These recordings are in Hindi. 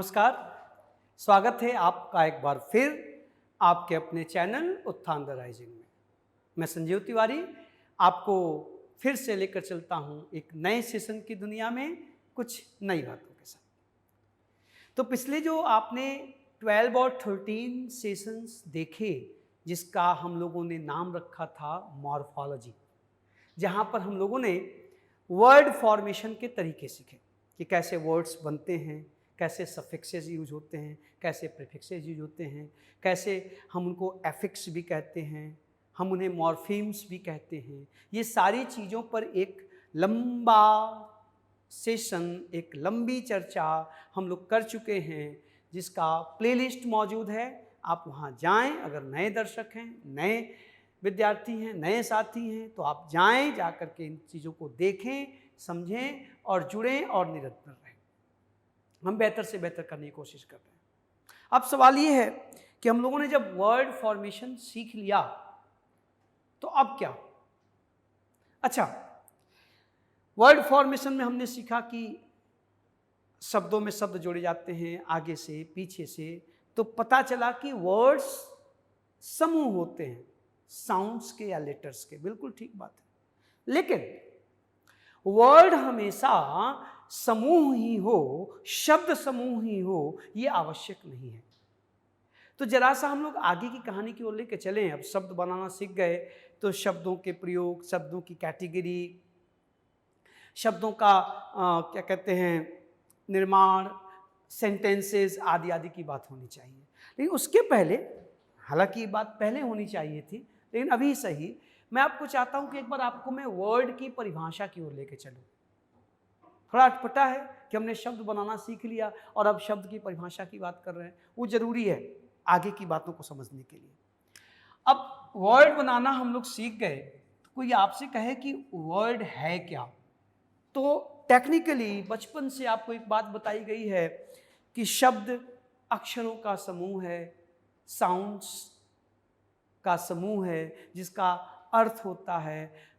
नमस्कार, स्वागत है आपका एक बार फिर आपके अपने चैनल उत्थान द राइजिंग में। मैं संजीव तिवारी आपको फिर से लेकर चलता हूँ एक नए सेशन की दुनिया में कुछ नई बातों के साथ। तो पिछले जो आपने 12 और 13 सेशंस देखे जिसका हम लोगों ने नाम रखा था मॉर्फोलॉजी, जहाँ पर हम लोगों ने वर्ड फॉर्मेशन के तरीके सीखे कि कैसे वर्ड्स बनते हैं, कैसे सफिक्सेस यूज होते हैं, कैसे प्रीफिक्सेस यूज होते हैं, कैसे हम उनको एफिक्स भी कहते हैं, हम उन्हें मॉर्फीम्स भी कहते हैं। ये सारी चीज़ों पर एक लंबा सेशन, एक लंबी चर्चा हम लोग कर चुके हैं, जिसका प्लेलिस्ट मौजूद है। आप वहाँ जाएं, अगर नए दर्शक हैं, नए विद्यार्थी हैं, नए साथी हैं, तो आप जाएं, जा कर के इन चीज़ों को देखें, समझें और जुड़ें और निरंतर रहें। हम बेहतर से बेहतर करने की कोशिश कर रहे हैं। अब सवाल ये है कि हम लोगों ने जब वर्ड फॉर्मेशन सीख लिया तो अब क्या? अच्छा, वर्ड फॉर्मेशन में हमने सीखा कि शब्दों में शब्द जोड़े जाते हैं, आगे से पीछे से। तो पता चला कि वर्ड्स समूह होते हैं, साउंड्स के या लेटर्स के। बिल्कुल ठीक बात है, लेकिन वर्ड हमेशा समूह ही हो, शब्द समूह ही हो, ये आवश्यक नहीं है। तो जरा सा हम लोग आगे की कहानी की ओर लेके चलें। अब शब्द बनाना सीख गए तो शब्दों के प्रयोग, शब्दों की कैटेगरी, शब्दों का क्या कहते हैं निर्माण, सेंटेंसेस आदि आदि की बात होनी चाहिए। लेकिन उसके पहले, हालांकि ये बात पहले होनी चाहिए थी, लेकिन अभी सही मैं आपको चाहता हूं कि एक बार आपको मैं वर्ड की परिभाषा की ओर लेके चलूं। थोड़ा अटपटा है कि हमने शब्द बनाना सीख लिया और अब शब्द की परिभाषा की बात कर रहे हैं। वो जरूरी है आगे की बातों को समझने के लिए। अब वर्ड बनाना हम लोग सीख गए, तो कोई आपसे कहे कि वर्ड है क्या, तो टेक्निकली बचपन से आपको एक बात बताई गई है कि शब्द अक्षरों का समूह है, साउंड्स का समूह है, जिसका अर्थ होता है,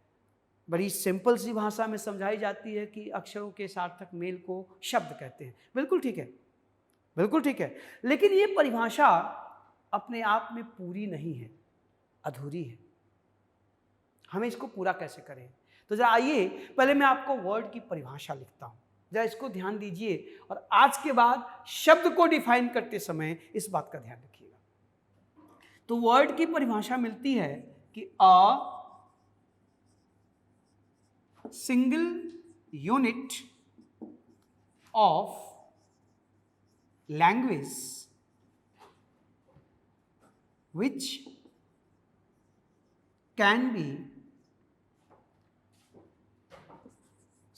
बड़ी सिंपल सी भाषा में समझाई जाती है कि अक्षरों के सार्थक मेल को शब्द कहते हैं। बिल्कुल ठीक है, बिल्कुल ठीक है। लेकिन ये परिभाषा अपने आप में पूरी नहीं है, अधूरी है। हमें इसको पूरा कैसे करें? तो जरा आइए पहले मैं आपको वर्ड की परिभाषा लिखता हूं, जरा इसको ध्यान दीजिए और आज के बाद शब्द को डिफाइन करते समय इस बात का ध्यान रखिएगा। तो वर्ड की परिभाषा मिलती है कि अ single unit of language which can be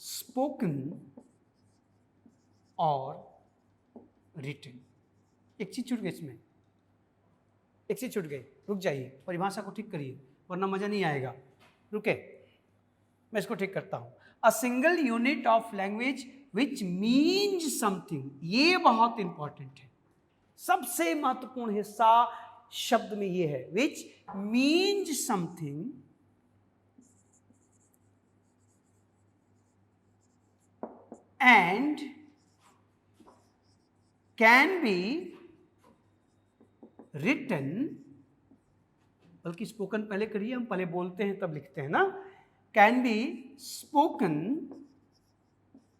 spoken or written। एक चीज छूट गई इसमें, एक चीज छूट गई, रुक जाइए, परिभाषा को ठीक करिए वरना मजा नहीं आएगा। रुके, मैं इसको ठीक करता हूं। A single unit of language which means something, ये बहुत इंपॉर्टेंट है। सबसे महत्वपूर्ण हिस्सा शब्द में ये है, which means something and can be written, बल्कि स्पोकन पहले करिए, हम पहले बोलते हैं तब लिखते हैं ना। कैन बी स्पोकन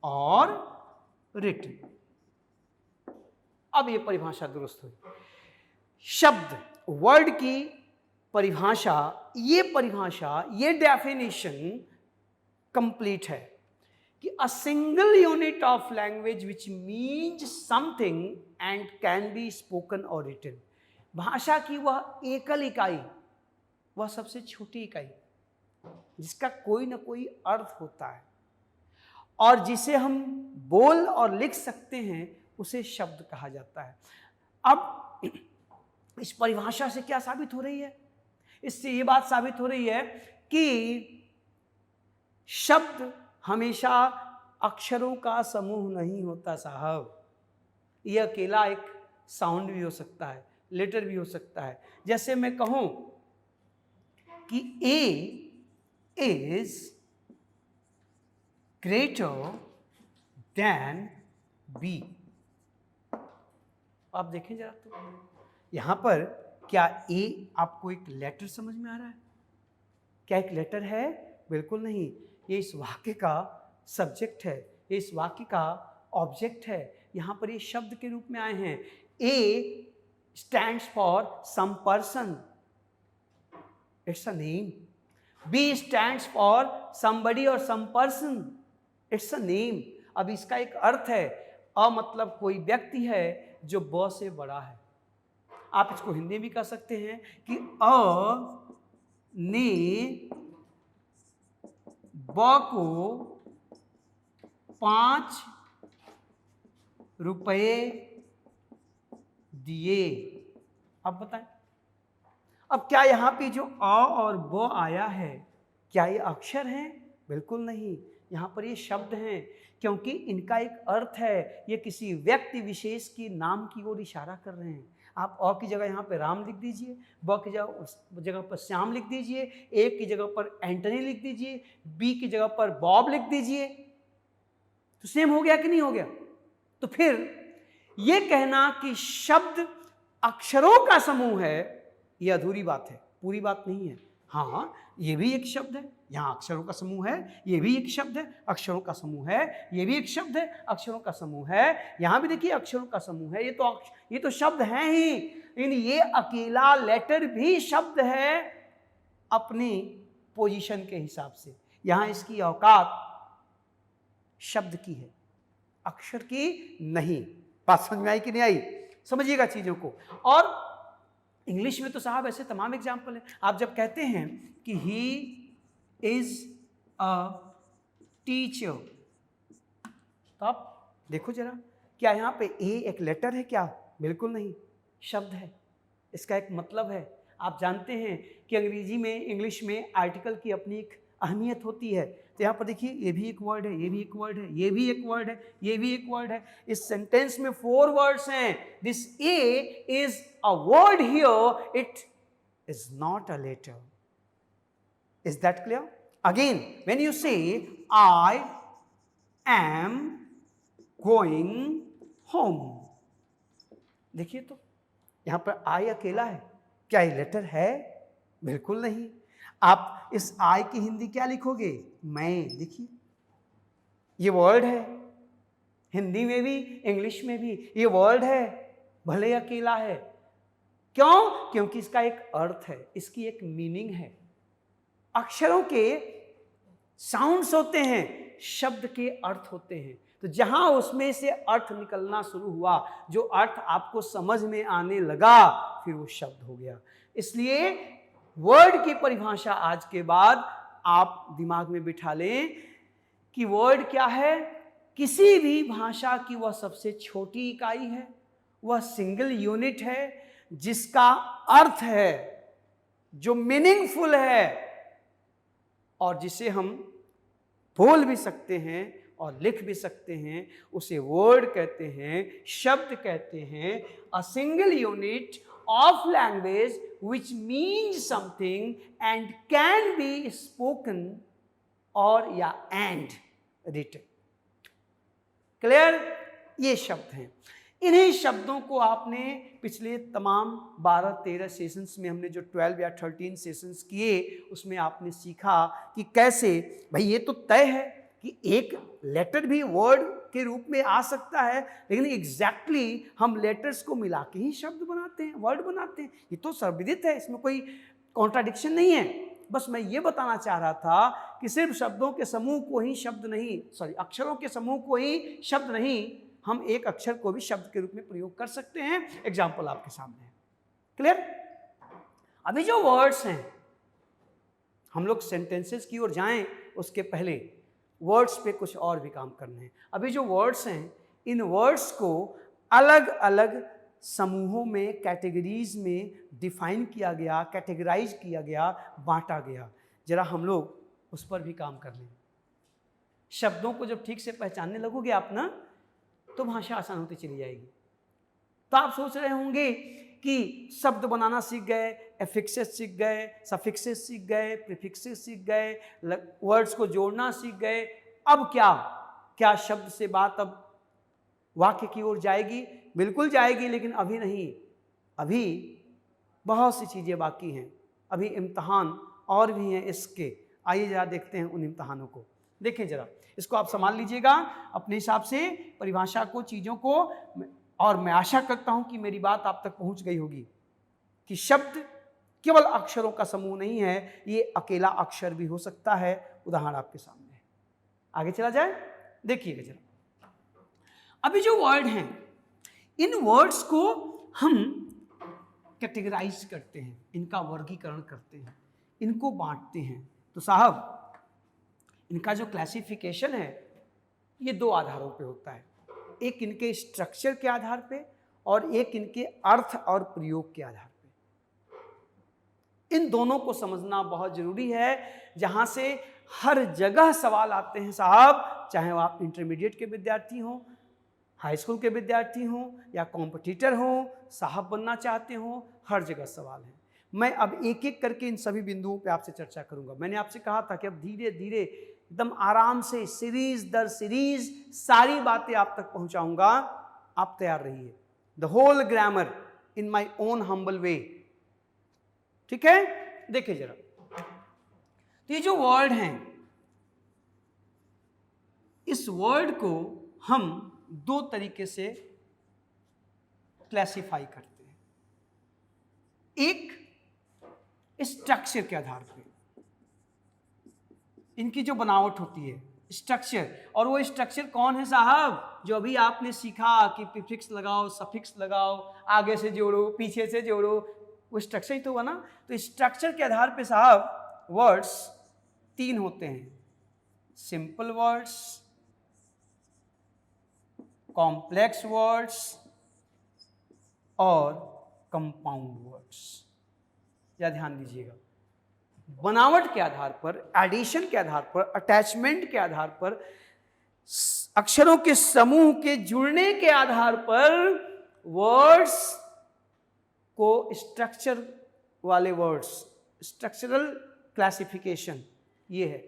और रिटन। अब ये परिभाषा दुरुस्त हुई। शब्द, वर्ड की परिभाषा, ये डेफिनेशन कंप्लीट है कि a single unit of language which means something and can be spoken और रिटन। भाषा की वह एकल इकाई, वह सबसे छोटी इकाई जिसका कोई ना कोई अर्थ होता है और जिसे हम बोल और लिख सकते हैं, उसे शब्द कहा जाता है। अब इस परिभाषा से क्या साबित हो रही है? इससे ये बात साबित हो रही है कि शब्द हमेशा अक्षरों का समूह नहीं होता साहब। यह अकेला एक साउंड भी हो सकता है, लेटर भी हो सकता है। जैसे मैं कहूं कि A is greater than B, आप देखें जरा, तो यहाँ पर क्या ए आपको एक लेटर समझ में आ रहा है? क्या एक लेटर है? बिल्कुल नहीं। ये इस वाक्य का सब्जेक्ट है, ये इस वाक्य का ऑब्जेक्ट है। यहाँ पर ये शब्द के रूप में आए हैं। A stands for some person, it's a name. B stands for somebody और some person, it's a name. अब इसका एक अर्थ है, अ मतलब कोई व्यक्ति है जो ब से बड़ा है। आप इसको हिंदी में कह सकते हैं कि अ ने ब को 5 रुपए दिए। अब बताएं, अब क्या यहां पे जो अ और ब आया है, क्या ये अक्षर हैं? बिल्कुल नहीं, यहां पर ये शब्द हैं, क्योंकि इनका एक अर्थ है। ये किसी व्यक्ति विशेष की नाम की ओर इशारा कर रहे हैं। आप अ की जगह यहाँ पे राम लिख दीजिए, ब की जगह पर श्याम लिख दीजिए, ए की जगह पर एंटनी लिख दीजिए, बी की जगह पर बॉब लिख दीजिए, तो सेम हो गया कि नहीं हो गया? तो फिर ये कहना कि शब्द अक्षरों का समूह है, ये अधूरी बात है, पूरी बात नहीं है। हाँ, ये भी एक शब्द है, यहाँ अक्षरों का समूह है, ये भी एक शब्द है, अक्षरों का समूह है, ये भी एक शब्द है, अक्षरों का समूह है, यहाँ भी देखिए अक्षरों का समूह है। ये तो शब्द हैं ही, लेकिन ये अकेला लेटर भी शब्द है अपनी पोजीशन के हिसाब से। यहाँ इसकी औकात शब्द की है, अक्षर की नहीं। बात समझ में आई कि नहीं आई? समझिएगा चीजों को। और इंग्लिश में तो साहब ऐसे तमाम एग्जाम्पल हैं। आप जब कहते हैं कि ही इज अ टीचर, तो आप देखो जरा, क्या यहाँ पे ए एक लेटर है क्या? बिल्कुल नहीं, शब्द है, इसका एक मतलब है। आप जानते हैं कि अंग्रेजी में, इंग्लिश में आर्टिकल की अपनी एक अहमियत होती है। तो यहाँ पर देखिए, ये भी एक वर्ड है, ये भी एक वर्ड है, ये भी एक वर्ड है, ये भी एक वर्ड है। इस सेंटेंस में 4 वर्ड्स हैं। This A is a word here, it is not a letter. Is that clear? Again, when you say I am going home, देखिए तो यहां पर आई अकेला है, क्या ये लेटर है? बिल्कुल नहीं। आप इस आई की हिंदी क्या लिखोगे? मैं। देखिए, ये वर्ड है, हिंदी में भी इंग्लिश में भी ये वर्ड है, भले अकेला है। क्यों? क्योंकि इसका एक अर्थ है, इसकी एक मीनिंग है। अक्षरों के साउंड्स होते हैं, शब्द के अर्थ होते हैं। तो जहां उसमें से अर्थ निकलना शुरू हुआ, जो अर्थ आपको समझ में आने लगा, फिर वो शब्द हो गया। इसलिए वर्ड की परिभाषा आज के बाद आप दिमाग में बिठा लें कि वर्ड क्या है? किसी भी भाषा की वह सबसे छोटी इकाई है, वह सिंगल यूनिट है, जिसका अर्थ है, जो मीनिंगफुल है, और जिसे हम बोल भी सकते हैं और लिख भी सकते हैं। उसे वर्ड कहते हैं, शब्द कहते हैं। A single unit of language which means something and can be spoken और या एंड रिटन। क्लियर? ये शब्द हैं। इन्हीं शब्दों को आपने पिछले तमाम 12-13 सेशंस में, हमने जो 12 या 13 सेशंस किए, उसमें आपने सीखा कि कैसे, भाई ये तो तय है कि एक लेटर भी वर्ड के रूप में आ सकता है, लेकिन एग्जैक्टली हम लेटर्स को मिला के ही शब्द बनाते हैं, वर्ड बनाते हैं। ये तो सर्वविदित है, इसमें कोई कॉन्ट्राडिक्शन नहीं है। बस मैं ये बताना चाह रहा था कि सिर्फ शब्दों के समूह को ही शब्द नहीं, अक्षरों के समूह को ही शब्द नहीं, हम एक अक्षर को भी शब्द के रूप में प्रयोग कर सकते हैं। एग्जाम्पल आपके सामने है। क्लियर? अभी जो वर्ड्स हैं, हम लोग सेंटेंसेस की ओर जाएं उसके पहले वर्ड्स पे कुछ और भी काम करने हैं। अभी जो वर्ड्स हैं, इन वर्ड्स को अलग अलग समूहों में, कैटेगरीज में डिफाइन किया गया, कैटेगराइज किया गया, बांटा गया। जरा हम लोग उस पर भी काम कर लें। शब्दों को जब ठीक से पहचानने लगोगे आप ना, तो भाषा आसान होती चली जाएगी। तो आप सोच रहे होंगे कि शब्द बनाना सीख गए, एफिक्सेस सीख गए, सफिक्सेस सीख गए, प्रीफिक्सेस सीख गए, वर्ड्स को जोड़ना सीख गए, अब क्या शब्द से बात अब वाक्य की ओर जाएगी, बिल्कुल जाएगी, लेकिन अभी नहीं, अभी बहुत सी चीज़ें बाकी हैं, अभी इम्तहान और भी हैं इसके। आइए जरा देखते हैं उन इम्तहानों को। देखिए जरा, इसको आप संभाल लीजिएगा अपने हिसाब से परिभाषा को, चीज़ों को, और मैं आशा करता हूं कि मेरी बात आप तक पहुंच गई होगी कि शब्द केवल अक्षरों का समूह नहीं है, ये अकेला अक्षर भी हो सकता है। उदाहरण आपके सामने है, आगे चला जाए, देखिएगा जरा। अभी जो वर्ड हैं, इन वर्ड्स को हम कैटेगराइज करते हैं, इनका वर्गीकरण करते हैं, इनको बांटते हैं। तो साहब, इनका जो क्लासिफिकेशन है ये दो आधारों पे होता है, एक इनके स्ट्रक्चर के आधार पे और एक इनके अर्थ और प्रयोग के आधार पे। इन दोनों को समझना बहुत जरूरी है, जहां से हर जगह सवाल आते हैं साहब, चाहे वो आप इंटरमीडिएट के विद्यार्थी हों, हाई स्कूल के विद्यार्थी हों, या कॉम्पिटिटर हों, साहब बनना चाहते हों, हर जगह सवाल है। मैं अब एक एक करके इन सभी बिंदुओं पे आपसे चर्चा करूंगा। मैंने आपसे कहा था कि अब धीरे धीरे एकदम आराम से सीरीज दर सीरीज सारी बातें आप तक पहुंचाऊंगा, आप तैयार रहिए। The whole grammar in my own humble way, ठीक है। देखिए जरा, तो ये जो वर्ड हैं, इस वर्ड को हम दो तरीके से क्लासिफाई करते हैं। एक स्ट्रक्चर के आधार पे, इनकी जो बनावट होती है, स्ट्रक्चर। और वो स्ट्रक्चर कौन है साहब? जो अभी आपने सीखा कि प्रीफिक्स लगाओ, सफिक्स लगाओ, आगे से जोड़ो, पीछे से जोड़ो, वो स्ट्रक्चर ही तो हुआ ना। तो स्ट्रक्चर के आधार पे साहब वर्ड्स तीन होते हैं, सिंपल वर्ड्स, कॉम्प्लेक्स वर्ड्स और कंपाउंड वर्ड्स। या ध्यान दीजिएगा, बनावट के आधार पर, एडिशन के आधार पर, अटैचमेंट के आधार पर, अक्षरों के समूह के जुड़ने के आधार पर वर्ड्स को स्ट्रक्चर वाले वर्ड्स, स्ट्रक्चरल क्लासिफिकेशन ये है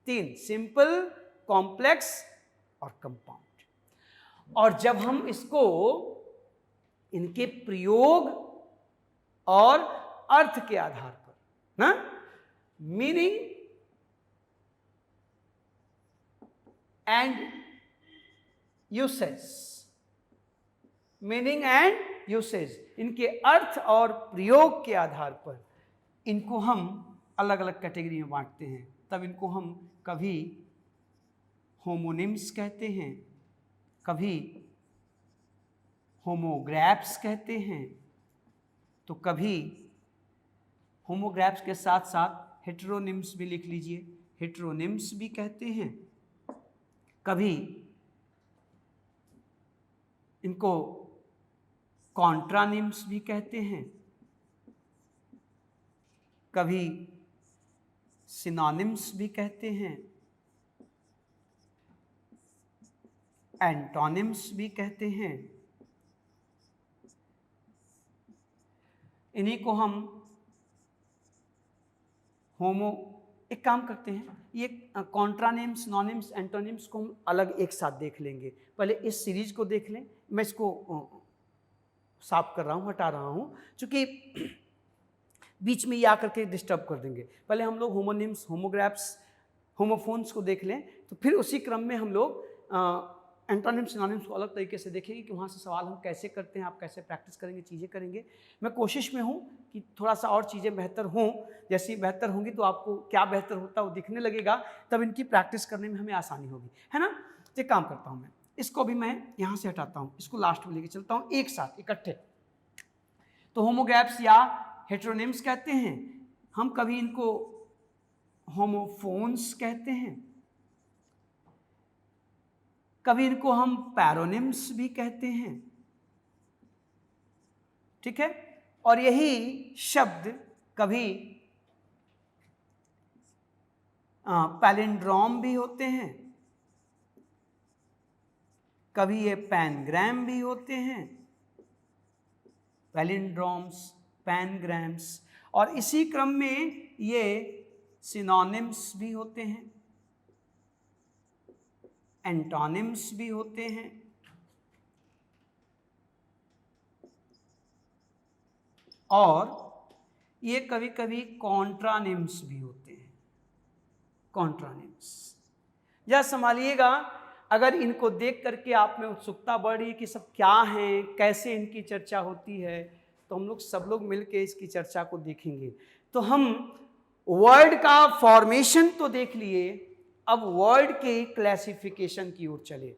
तीन, सिंपल, कॉम्प्लेक्स और कंपाउंड। और जब हम इसको इनके प्रयोग और अर्थ के आधार पर ना, meaning and usage, meaning and usage, इनके अर्थ और प्रयोग के आधार पर इनको हम अलग अलग कैटेगरी में बांटते हैं। तब इनको हम कभी होमोनिम्स कहते हैं, कभी होमोग्रैफ्स कहते हैं, तो कभी होमोग्रैफ्स के साथ साथ हेटेरोनिम्स भी लिख लीजिए, हेटेरोनिम्स भी कहते हैं। कभी इनको कॉन्ट्रानिम्स भी कहते हैं, कभी सिनोनिम्स भी कहते हैं, एंटोनिम्स भी कहते हैं। इन्हीं को हम एक काम करते हैं, ये कॉन्ट्रानिम्स, सिनोनिम्स, एंटोनिम्स को हम अलग एक साथ देख लेंगे। पहले इस सीरीज को देख लें, मैं इसको साफ कर रहा हूँ, हटा रहा हूँ, क्योंकि बीच में ये आकर के डिस्टर्ब कर देंगे। पहले हम लोग होमोनिम्स, होमोग्रैफ्स, होमोफोन्स को देख लें, तो फिर उसी क्रम में हम लोग एंटोनिम्स, सिनोनिम्स को अलग तरीके से देखेंगे कि वहाँ से सवाल हम कैसे करते हैं, आप कैसे प्रैक्टिस करेंगे, चीज़ें करेंगे। मैं कोशिश में हूँ कि थोड़ा सा और चीज़ें बेहतर हों, जैसी बेहतर होंगी तो आपको क्या बेहतर होता है वो दिखने लगेगा, तब इनकी प्रैक्टिस करने में हमें आसानी होगी, है ना। तो एक काम करता हूँ, मैं इसको भी मैं यहाँ से हटाता हूँ, इसको लास्ट में लेके चलता हूँ एक साथ इकट्ठे। तो होमोग्रैफ्स या हेटेरोनिम्स कहते हैं हम, कभी इनको होमोफोन्स कहते हैं, कभी इनको हम पैरोनिम्स भी कहते हैं, ठीक है। और यही शब्द कभी पैलिंड्रोम भी होते हैं, कभी ये पैनग्राम भी होते हैं, पैलिंड्रोम्स, पैनग्राम्स, और इसी क्रम में ये सिनोनिम्स भी होते हैं, एंटोनिम्स भी होते हैं, और ये कभी कभी कॉन्ट्रानिम्स भी होते हैं, कॉन्ट्रानिम्स। या संभालिएगा, अगर इनको देख करके आप में उत्सुकता बढ़ रही है कि सब क्या हैं, कैसे इनकी चर्चा होती है, तो हम लोग सब लोग मिलके इसकी चर्चा को देखेंगे। तो हम वर्ड का फॉर्मेशन तो देख लिए, अब वर्ड के क्लासिफिकेशन की ओर चले।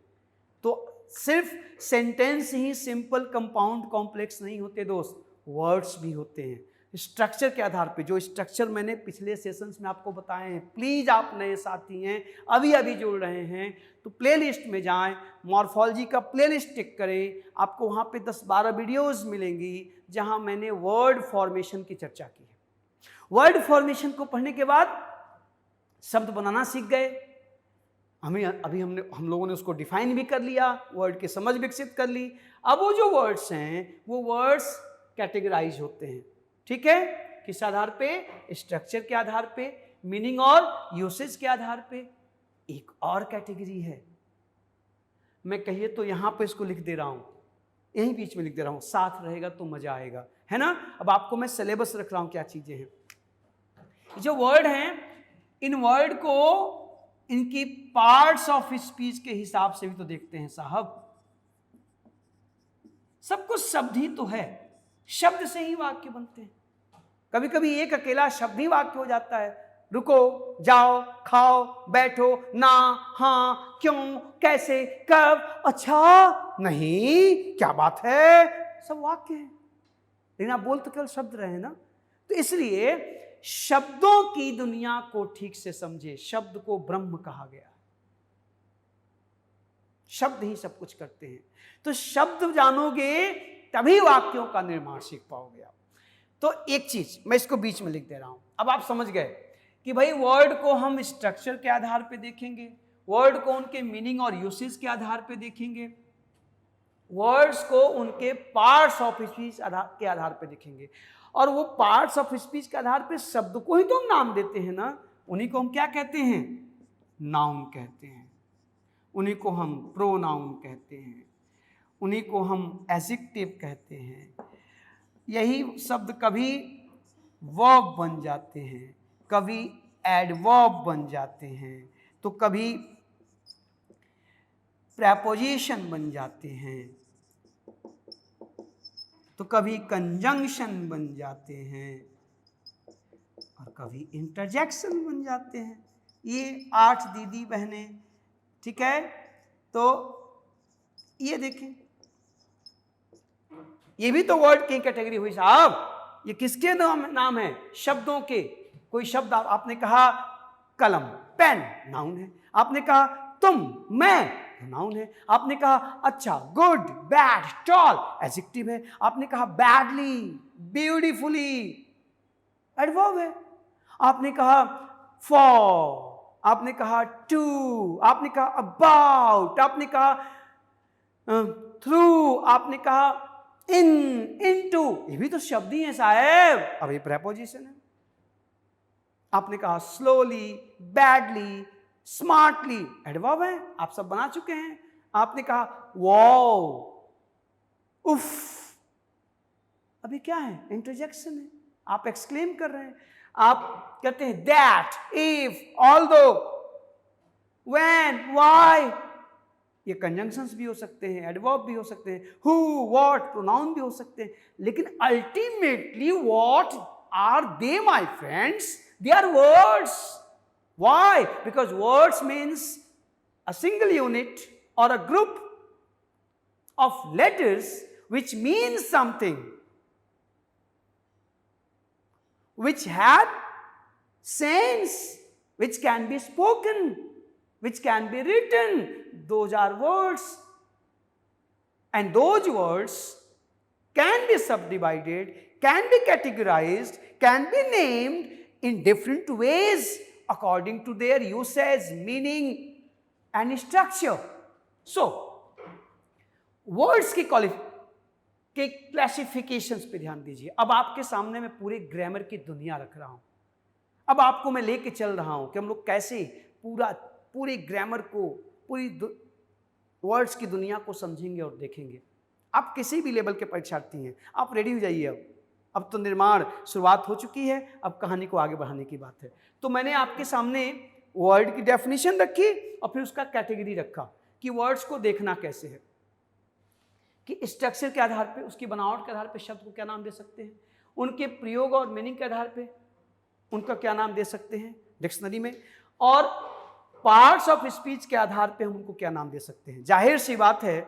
तो सिर्फ सेंटेंस ही सिंपल, कंपाउंड, कॉम्प्लेक्स नहीं होते दोस्त, वर्ड्स भी होते हैं स्ट्रक्चर के आधार पे। जो स्ट्रक्चर मैंने पिछले सेशंस में आपको बताए हैं, प्लीज आप नए साथी हैं, अभी अभी जुड़ रहे हैं तो प्लेलिस्ट में जाएं, मॉर्फोलॉजी का प्लेलिस्ट टिक करें, आपको वहाँ पे 10-12 वीडियोस मिलेंगी जहाँ मैंने वर्ड फॉर्मेशन की चर्चा की है। वर्ड फॉर्मेशन को पढ़ने के बाद शब्द बनाना सीख गए, हम लोगों ने उसको डिफाइन भी कर लिया, वर्ड की समझ विकसित कर ली। अब वो जो वर्ड्स हैं वो वर्ड्स कैटेगराइज होते हैं, ठीक है, किस आधार पे? स्ट्रक्चर के आधार पे, मीनिंग और यूसेज के आधार पे। एक और कैटेगरी है, मैं कहिए तो यहां पे इसको लिख दे रहा हूं, यहीं बीच में लिख दे रहा हूं, साथ रहेगा तो मजा आएगा, है ना। अब आपको मैं सिलेबस रख रहा हूं क्या चीजें हैं। जो वर्ड हैं, इन वर्ड को इनकी पार्ट्स ऑफ स्पीच के हिसाब से भी तो देखते हैं साहब। सब कुछ शब्द ही तो है, शब्द से ही वाक्य बनते हैं। कभी कभी एक अकेला शब्द ही वाक्य हो जाता है, रुको, जाओ, खाओ, बैठो, ना, हाँ, क्यों, कैसे, कब, अच्छा, नहीं, क्या बात है, सब वाक्य है। लेकिन आप बोल तो केवल शब्द रहे हैं ना। तो इसलिए शब्दों की दुनिया को ठीक से समझे। शब्द को ब्रह्म कहा गया, शब्द ही सब कुछ करते हैं। तो शब्द जानोगे तभी वाक्यों का निर्माण सीख पाओगे आप। तो एक चीज मैं इसको बीच में लिख दे रहा हूं, अब आप समझ गए कि भाई वर्ड को हम स्ट्रक्चर के आधार पे देखेंगे, वर्ड को उनके मीनिंग और यूसेज के आधार पे देखेंगे, वर्ड्स को उनके पार्ट्स ऑफ स्पीच के आधार पे देखेंगे। और वो पार्ट्स ऑफ स्पीच के आधार पे शब्द को ही तो हम नाम देते हैं ना, उन्हीं को हम क्या कहते हैं? नाउन कहते हैं। उन्हीं को हम प्रोनाउन कहते हैं, उन्हीं को हम एडजेक्टिव कहते हैं। यही शब्द कभी वर्ब बन जाते हैं, कभी एडवर्ब बन जाते हैं, तो कभी प्रेपोजिशन बन जाते हैं, तो कभी कंजंक्शन बन जाते हैं, और कभी इंटरजेक्शन बन जाते हैं। ये 8 दीदी बहनें, ठीक है। तो ये देखें, ये भी तो वर्ड की कैटेगरी हुई साहब। ये किसके नाम है? शब्दों के। कोई शब्द आपने कहा कलम, पेन, नाउन है। आपने कहा तुम, मैं, नाउन है। आपने कहा अच्छा, गुड, बैड, टॉल, एडजेक्टिव है। आपने कहा बैडली, ब्यूटीफुली, एडवर्ब है। आपने कहा फॉर, आपने कहा टू, आपने कहा अबाउट, आपने कहा थ्रू, आपने कहा इन, इनटू, ये भी तो शब्द ही है साहब। अब ये प्रेपोजिशन है। आपने कहा स्लोली, बैडली, स्मार्टली, एडवर्ब है, आप सब बना चुके हैं। आपने कहा वाओ, उफ, अभी क्या है? इंटरजेक्शन है, आप एक्सक्लेम कर रहे हैं। आप कहते हैं that, if, although, when, why, ये कंजंक्शंस भी हो सकते हैं, एडवर्ब भी हो सकते हैं, हु, व्हाट, प्रोनाउन भी हो सकते हैं। लेकिन ultimately what are they my friends? They are words. Why? Because words means a single unit or a group of letters which means something, which have sense, which can be spoken, which can be written. Those are words. And those words can be subdivided, can be categorized, can be named in different ways according to their usage, meaning and structure. So, words के क्लासिफिकेशंस पे ध्यान दीजिए। अब आपके सामने मैं पूरे ग्रामर की दुनिया रख रहा हूं। अब आपको मैं लेके चल रहा हूं कि हम लोग कैसे पूरे ग्रामर को, पूरी वर्ड्स की दुनिया को समझेंगे और देखेंगे। आप किसी भी लेवल के परीक्षार्थी हैं, आप रेडी हो जाइए। अब तो निर्माण शुरुआत हो चुकी है, अब कहानी को आगे बढ़ाने की बात है। तो मैंने आपके सामने वर्ड की डेफिनेशन रखी और फिर उसका कैटेगरी रखा कि वर्ड्स को देखना कैसे है, कि स्ट्रक्चर के आधार पे, उसकी बनावट के आधार पे शब्द को क्या नाम दे सकते हैं, उनके प्रयोग और मीनिंग के आधार पे उनका क्या नाम दे सकते हैं डिक्शनरी में, और पार्ट्स ऑफ स्पीच के आधार पे हम उनको क्या नाम दे सकते हैं। जाहिर सी बात है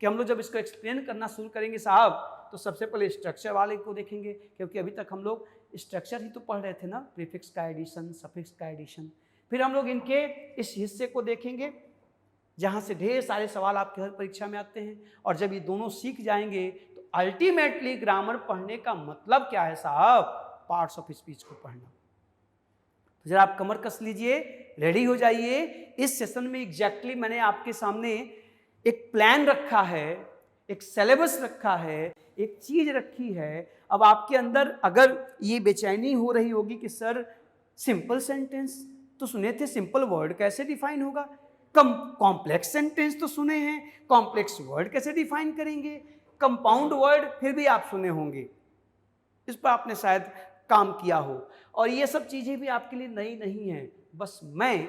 कि हम लोग जब इसको एक्सप्लेन करना शुरू करेंगे साहब, तो सबसे पहले स्ट्रक्चर वाले को देखेंगे, क्योंकि अभी तक हम लोग स्ट्रक्चर ही तो पढ़ रहे थे ना, प्रीफिक्स का एडिशन, सफिक्स का एडिशन। फिर हम लोग इनके इस हिस्से को देखेंगे जहाँ से ढेर सारे सवाल आपके हर परीक्षा में आते हैं, और जब ये दोनों सीख जाएंगे तो अल्टीमेटली ग्रामर पढ़ने का मतलब क्या है साहब, पार्ट्स ऑफ स्पीच को पढ़ना। तो जरा आप कमर कस लीजिए, रेडी हो जाइए। इस सेशन में एग्जैक्टली मैंने आपके सामने एक प्लान रखा है, एक सिलेबस रखा है, एक चीज रखी है। अब आपके अंदर अगर ये बेचैनी हो रही होगी कि सर सिंपल सेंटेंस तो सुने थे, सिंपल वर्ड कैसे डिफाइन होगा, कॉम्प्लेक्स सेंटेंस तो सुने हैं, कॉम्प्लेक्स वर्ड कैसे डिफाइन करेंगे, कंपाउंड वर्ड फिर भी आप सुने होंगे, इस पर आपने शायद काम किया हो, और ये सब चीजें भी आपके लिए नई नहीं है। बस मैं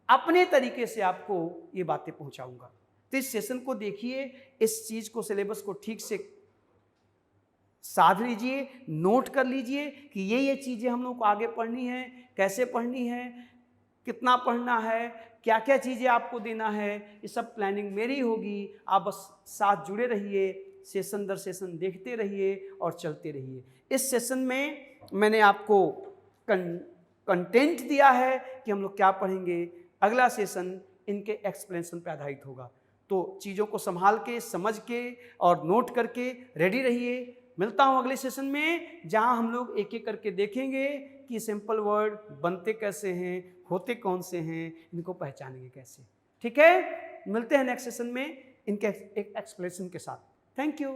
अपने तरीके से आपको ये बातें पहुंचाऊंगा। तो इस सेशन को देखिए, इस चीज को, सिलेबस को ठीक से साध लीजिए, नोट कर लीजिए कि ये चीजें हम लोग को आगे पढ़नी है, कैसे पढ़नी है, कितना पढ़ना है, क्या क्या चीजें आपको देना है, ये सब प्लानिंग मेरी होगी। आप बस साथ जुड़े रहिए, सेशन दर सेशन देखते रहिए और चलते रहिए। इस सेशन में मैंने आपको कंटेंट दिया है कि हम लोग क्या पढ़ेंगे, अगला सेशन इनके एक्सप्लेनेशन पर आधारित होगा। तो चीज़ों को संभाल के, समझ के और नोट करके रेडी रहिए। मिलता हूँ अगले सेशन में, जहाँ हम लोग एक एक करके देखेंगे कि सिंपल वर्ड बनते कैसे हैं, होते कौन से हैं, इनको पहचानेंगे कैसे। ठीक है, मिलते हैं नेक्स्ट सेशन में इनके एक एक्सप्लेनेशन के साथ। Thank you.